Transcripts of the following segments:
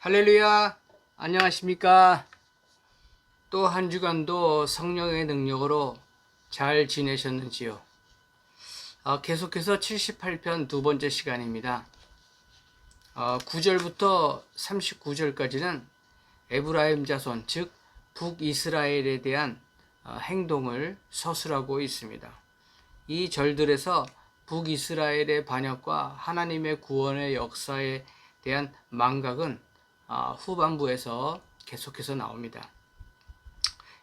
할렐루야! 안녕하십니까? 또 한 주간도 성령의 능력으로 잘 지내셨는지요? 계속해서 78편 두 번째 시간입니다. 9절부터 39절까지는 에브라임 자손, 즉 북이스라엘에 대한 행동을 서술하고 있습니다. 이 절들에서 북이스라엘의 반역과 하나님의 구원의 역사에 대한 망각은 후반부에서 계속해서 나옵니다.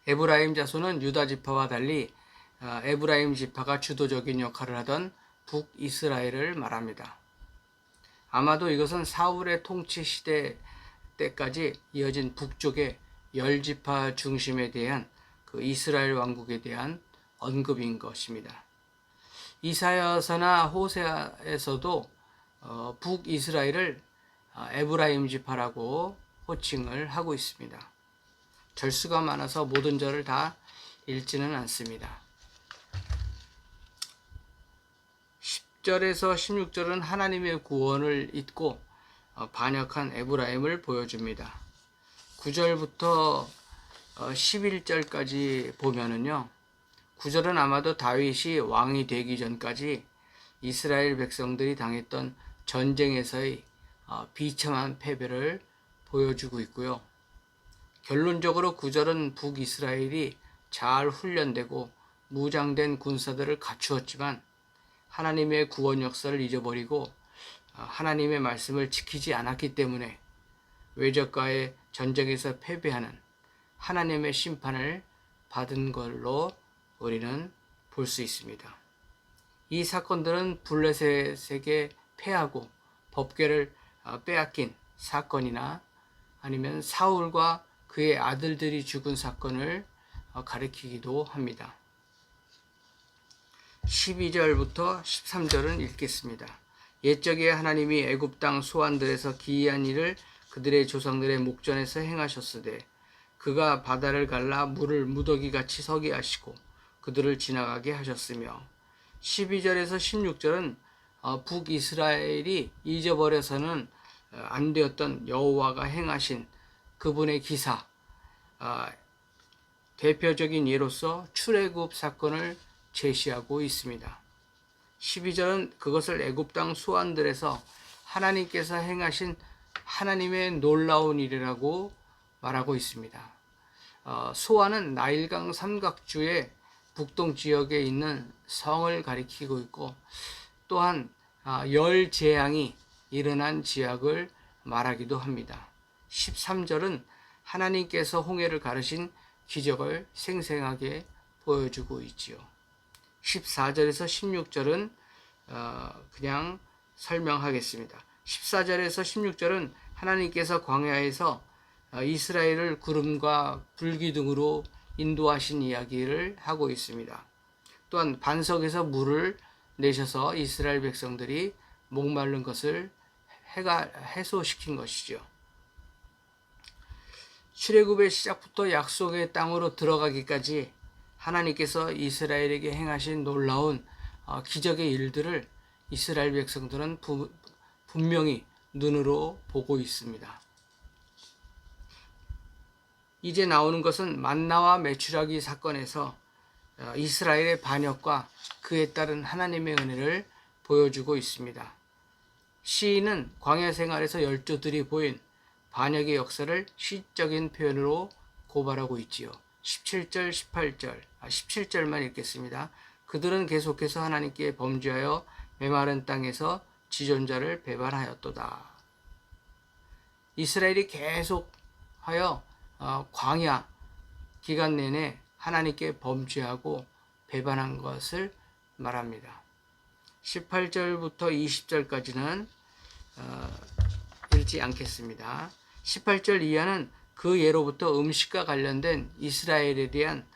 에브라임 자손은 유다 지파와 달리 에브라임 지파가 주도적인 역할을 하던 북이스라엘을 말합니다. 아마도 이것은 사울의 통치 시대 때까지 이어진 북쪽의 열 지파 중심에 대한 그 이스라엘 왕국에 대한 언급인 것입니다. 이사야서나 호세아에서도 북이스라엘을 에브라임 지파라고 호칭을 하고 있습니다. 절수가 많아서 모든 절을 다 읽지는 않습니다. 10절에서 16절은 하나님의 구원을 잊고 반역한 에브라임을 보여줍니다. 9절부터 11절까지 보면은요, 9절은 아마도 다윗이 왕이 되기 전까지 이스라엘 백성들이 당했던 전쟁에서의 비참한 패배를 보여주고 있고요. 결론적으로 9절은 북이스라엘이 잘 훈련되고 무장된 군사들을 갖추었지만 하나님의 구원 역사를 잊어버리고 하나님의 말씀을 지키지 않았기 때문에 외적과의 전쟁에서 패배하는 하나님의 심판을 받은 걸로 우리는 볼 수 있습니다. 이 사건들은 블레셋에게 패하고 법궤를 빼앗긴 사건이나 아니면 사울과 그의 아들들이 죽은 사건을 가리키기도 합니다. 12절부터 13절은 읽겠습니다. 옛적에 하나님이 애굽 땅 소환들에서 기이한 일을 그들의 조상들의 목전에서 행하셨으되 그가 바다를 갈라 물을 무더기같이 서게 하시고 그들을 지나가게 하셨으며 12절에서 16절은 북이스라엘이 잊어버려서는 안 되었던 여호와가 행하신 그분의 기사, 대표적인 예로서 출애굽 사건을 제시하고 있습니다. 12절은 그것을 애굽 땅 소환들에서 하나님께서 행하신 하나님의 놀라운 일이라고 말하고 있습니다. 소환은 나일강 삼각주의 북동 지역에 있는 성을 가리키고 있고 또한 열 재앙이 일어난 지역을 말하기도 합니다. 13절은 하나님께서 홍해를 가르신 기적을 생생하게 보여주고 있지요. 14절에서 16절은 그냥 설명하겠습니다. 14절에서 16절은 하나님께서 광야에서 이스라엘을 구름과 불기둥으로 인도하신 이야기를 하고 있습니다. 또한 반석에서 물을 내셔서 이스라엘 백성들이 목마른 것을 해소시킨 것이죠. 출애굽의 시작부터 약속의 땅으로 들어가기까지 하나님께서 이스라엘에게 행하신 놀라운 기적의 일들을 이스라엘 백성들은 분명히 눈으로 보고 있습니다. 이제 나오는 것은 만나와 메추라기 사건에서 이스라엘의 반역과 그에 따른 하나님의 은혜를 보여주고 있습니다. 시인은 광야 생활에서 열조들이 보인 반역의 역사를 시적인 표현으로 고발하고 있지요. 17절, 18절, 17절만 읽겠습니다. 그들은 계속해서 하나님께 범죄하여 메마른 땅에서 지존자를 배반하였도다. 이스라엘이 계속하여 광야 기간 내내 하나님께 범죄하고 배반한 것을 말합니다. 18절부터 20절까지는 읽지 않겠습니다. 18절 이하는 그 예로부터 음식과 관련된 이스라엘에 대한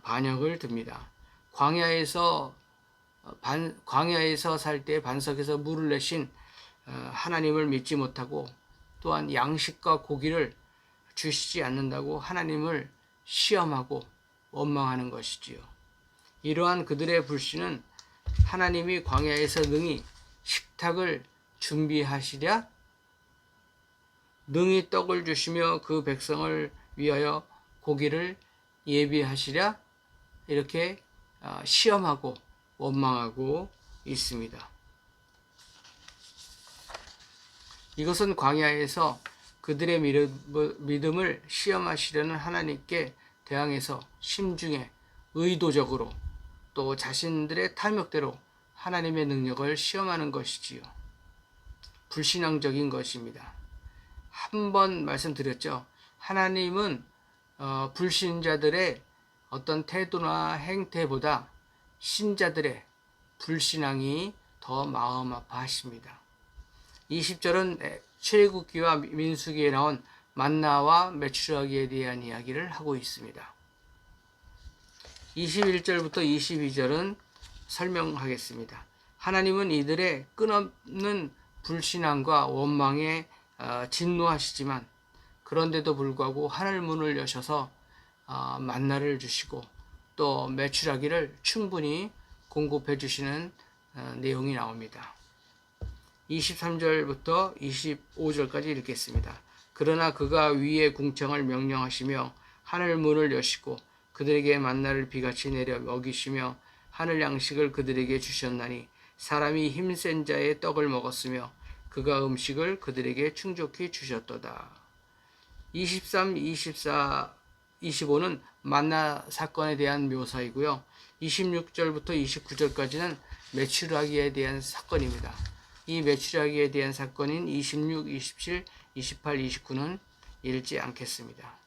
반역을 듭니다. 광야에서 살 때 반석에서 물을 내신 하나님을 믿지 못하고 또한 양식과 고기를 주시지 않는다고 하나님을 시험하고 원망하는 것이지요. 이러한 그들의 불신은 하나님이 광야에서 능히 식탁을 준비하시랴 능히 떡을 주시며 그 백성을 위하여 고기를 예비하시랴, 이렇게 시험하고 원망하고 있습니다. 이것은 광야에서 그들의 믿음을 시험하시려는 하나님께 대항해서 심중에 의도적으로 또 자신들의 탐욕대로 하나님의 능력을 시험하는 것이지요. 불신앙적인 것입니다. 한 번 말씀드렸죠. 하나님은 불신자들의 어떤 태도나 행태보다 신자들의 불신앙이 더 마음 아파하십니다. 20절은 출애굽기와 민수기에 나온 만나와 메추라기에 대한 이야기를 하고 있습니다. 21절부터 22절은 설명하겠습니다. 하나님은 이들의 끊없는 불신앙과 원망에 진노하시지만 그런데도 불구하고 하늘 문을 여셔서 만나를 주시고 또 메추라기를 충분히 공급해 주시는 내용이 나옵니다. 23절부터 25절까지 읽겠습니다. 그러나 그가 위의 궁창을 명령하시며 하늘 문을 여시고 그들에게 만나를 비같이 내려 먹이시며 하늘 양식을 그들에게 주셨나니 사람이 힘센 자의 떡을 먹었으며 그가 음식을 그들에게 충족히 주셨도다. 23, 24, 25는 만나 사건에 대한 묘사이고요. 26절부터 29절까지는 메추라기에 대한 사건입니다. 이 메추라기에 대한 사건인 26, 27, 28, 29는 읽지 않겠습니다.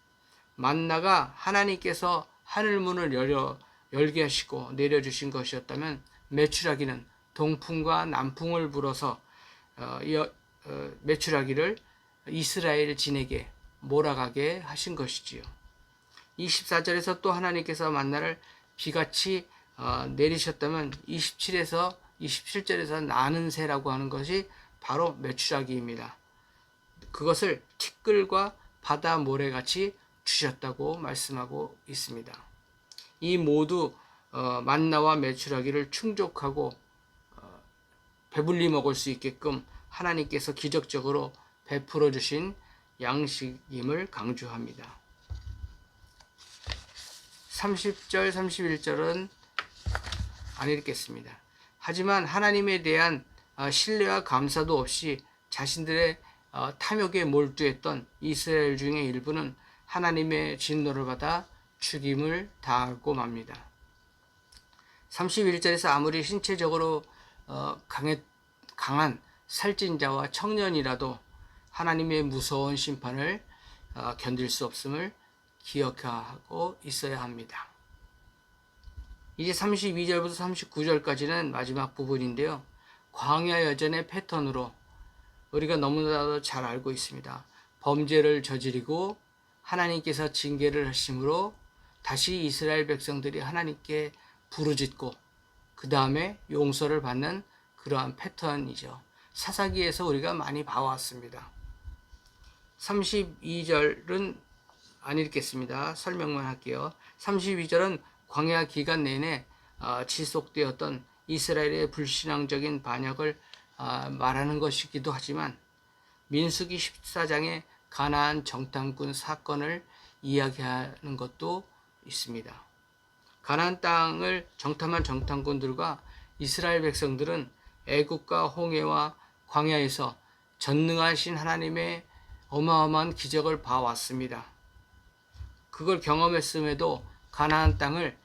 만나가 하나님께서 하늘문을 열게 하시고 내려주신 것이었다면 메추라기는 동풍과 남풍을 불어서 메추라기를 이스라엘 진에게 몰아가게 하신 것이지요. 24절에서 또 하나님께서 만나를 비같이 내리셨다면 27에서 27절에서 나는 새라고 하는 것이 바로 메추라기입니다. 그것을 티끌과 바다 모래같이 주셨다고 말씀하고 있습니다. 이 모두 만나와 메추라기를 충족하고 배불리 먹을 수 있게끔 하나님께서 기적적으로 베풀어 주신 양식임을 강조합니다. 30절, 31절은 안 읽겠습니다. 하지만 하나님에 대한 신뢰와 감사도 없이 자신들의 탐욕에 몰두했던 이스라엘 중의 일부는 하나님의 진노를 받아 죽임을 당하고 맙니다. 31절에서 아무리 신체적으로 강한 살찐자와 청년이라도 하나님의 무서운 심판을 견딜 수 없음을 기억하고 있어야 합니다. 이제 32절부터 39절까지는 마지막 부분인데요. 광야 여전의 패턴으로 우리가 너무나도 잘 알고 있습니다. 범죄를 저지르고 하나님께서 징계를 하심으로 다시 이스라엘 백성들이 하나님께 부르짖고 그 다음에 용서를 받는 그러한 패턴이죠. 사사기에서 우리가 많이 봐왔습니다. 32절은 안 읽겠습니다. 설명만 할게요. 32절은 광야 기간 내내 지속되었던 이스라엘의 불신앙적인 반역을 말하는 것이기도 하지만 민수기 14장의 가나안 정탐꾼 사건을 이야기하는 것도 있습니다. 가나안 땅을 정탐한 정탐꾼들과 이스라엘 백성들은 애국과 홍해와 광야에서 전능하신 하나님의 어마어마한 기적을 봐왔습니다. 그걸 경험했음에도 가나안 땅을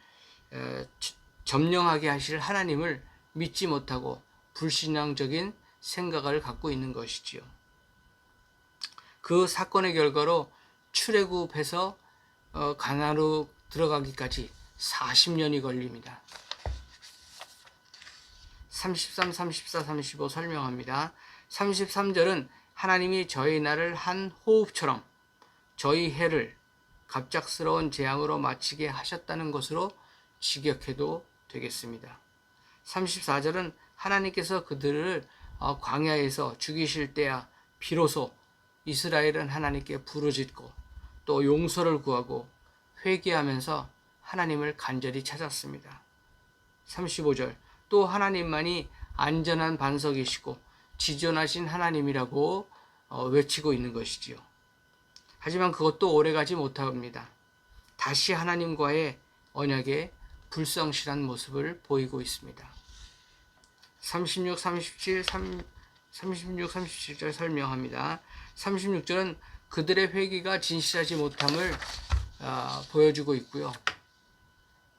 점령하게 하실 하나님을 믿지 못하고 불신앙적인 생각을 갖고 있는 것이지요. 그 사건의 결과로 출애굽해서 가나안으로 들어가기까지 40년이 걸립니다. 33, 34, 35 설명합니다. 33절은 하나님이 저희 날을 한 호흡처럼 저희 해를 갑작스러운 재앙으로 마치게 하셨다는 것으로 직역해도 되겠습니다. 34절은 하나님께서 그들을 광야에서 죽이실 때야 비로소 이스라엘은 하나님께 부르짖고 또 용서를 구하고 회개하면서 하나님을 간절히 찾았습니다. 35절 또 하나님만이 안전한 반석이시고 지존하신 하나님이라고 외치고 있는 것이지요. 하지만 그것도 오래가지 못합니다. 다시 하나님과의 언약에 불성실한 모습을 보이고 있습니다. 36, 37절 설명합니다. 36절은 그들의 회개가 진실하지 못함을 보여주고 있고요.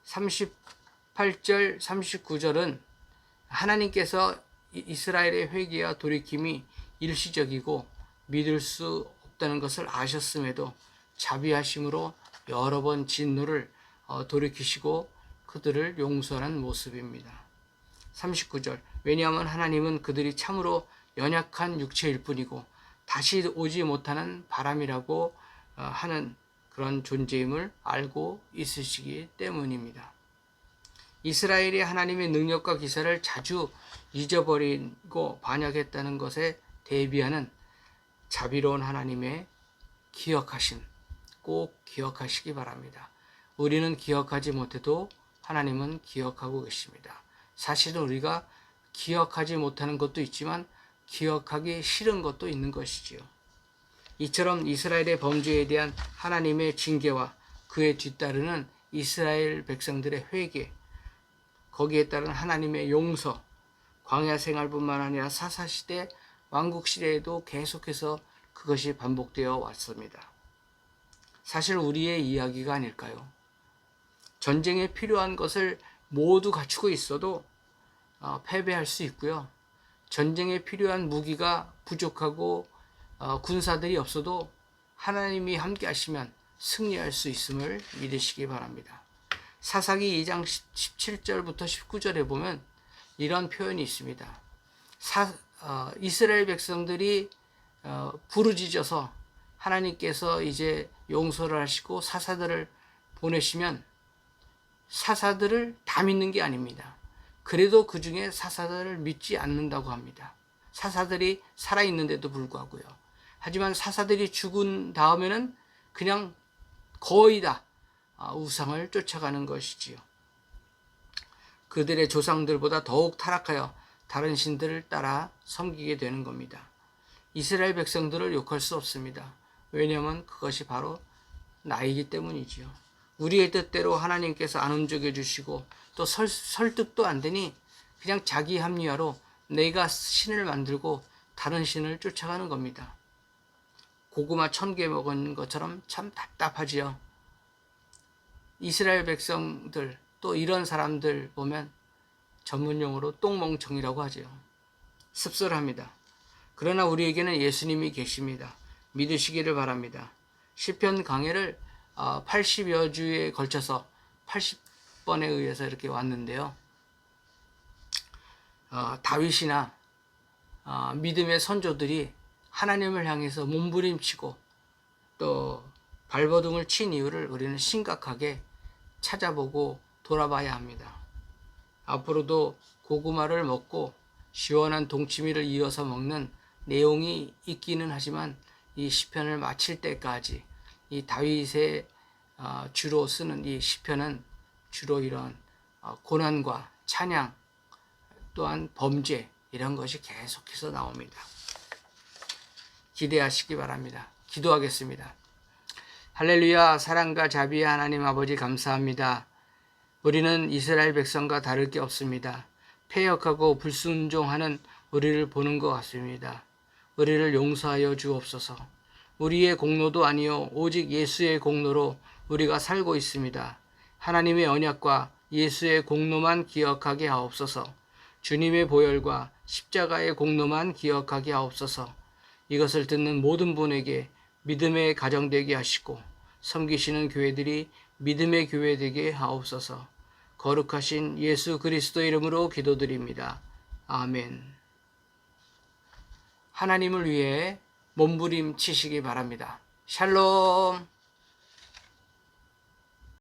38절, 39절은 하나님께서 이스라엘의 회개와 돌이킴이 일시적이고 믿을 수 없다는 것을 아셨음에도 자비하심으로 여러 번 진노를 돌이키시고 그들을 용서하는 모습입니다. 39절, 왜냐하면 하나님은 그들이 참으로 연약한 육체일 뿐이고 다시 오지 못하는 바람이라고 하는 그런 존재임을 알고 있으시기 때문입니다. 이스라엘이 하나님의 능력과 기사를 자주 잊어버리고 반역했다는 것에 대비하는 자비로운 하나님의 꼭 기억하시기 바랍니다. 우리는 기억하지 못해도 하나님은 기억하고 계십니다. 사실은 우리가 기억하지 못하는 것도 있지만 기억하기 싫은 것도 있는 것이지요. 이처럼 이스라엘의 범죄에 대한 하나님의 징계와 그에 뒤따르는 이스라엘 백성들의 회개, 거기에 따른 하나님의 용서, 광야 생활뿐만 아니라 사사시대, 왕국시대에도 계속해서 그것이 반복되어 왔습니다. 사실 우리의 이야기가 아닐까요? 전쟁에 필요한 것을 모두 갖추고 있어도 패배할 수 있고요. 전쟁에 필요한 무기가 부족하고 군사들이 없어도 하나님이 함께 하시면 승리할 수 있음을 믿으시기 바랍니다. 사사기 2장 17절부터 19절에 보면 이런 표현이 있습니다. 이스라엘 백성들이 부르짖어서 하나님께서 이제 용서를 하시고 사사들을 보내시면 사사들을 다 믿는 게 아닙니다. 그래도 그 중에 사사들을 믿지 않는다고 합니다. 사사들이 살아있는데도 불구하고요. 하지만 사사들이 죽은 다음에는 그냥 거의 다 우상을 쫓아가는 것이지요. 그들의 조상들보다 더욱 타락하여 다른 신들을 따라 섬기게 되는 겁니다. 이스라엘 백성들을 욕할 수 없습니다. 왜냐하면 그것이 바로 나이기 때문이지요. 우리의 뜻대로 하나님께서 안 움직여 주시고 또 설득도 안 되니 그냥 자기 합리화로 내가 신을 만들고 다른 신을 쫓아가는 겁니다. 고구마 1000개 먹은 것처럼 참 답답하지요. 이스라엘 백성들 또 이런 사람들 보면 전문용어로 똥멍청이라고 하죠. 씁쓸합니다. 그러나 우리에게는 예수님이 계십니다. 믿으시기를 바랍니다. 시편 강해를 80여 주에 걸쳐서 80번에 의해서 이렇게 왔는데요. 다윗이나 믿음의 선조들이 하나님을 향해서 몸부림치고 또 발버둥을 친 이유를 우리는 심각하게 찾아보고 돌아봐야 합니다. 앞으로도 고구마를 먹고 시원한 동치미를 이어서 먹는 내용이 있기는 하지만 이 시편을 마칠 때까지 이 다윗의 주로 쓰는 이 시편은 주로 이런 고난과 찬양 또한 범죄 이런 것이 계속해서 나옵니다. 기대하시기 바랍니다. 기도하겠습니다. 할렐루야. 사랑과 자비의 하나님 아버지 감사합니다. 우리는 이스라엘 백성과 다를 게 없습니다. 패역하고 불순종하는 우리를 보는 것 같습니다. 우리를 용서하여 주옵소서. 우리의 공로도 아니요 오직 예수의 공로로 우리가 살고 있습니다. 하나님의 언약과 예수의 공로만 기억하게 하옵소서. 주님의 보혈과 십자가의 공로만 기억하게 하옵소서. 이것을 듣는 모든 분에게 믿음의 가정 되게 하시고 섬기시는 교회들이 믿음의 교회 되게 하옵소서. 거룩하신 예수 그리스도 이름으로 기도드립니다. 아멘. 하나님을 위해 몸부림치시기 바랍니다. 샬롬.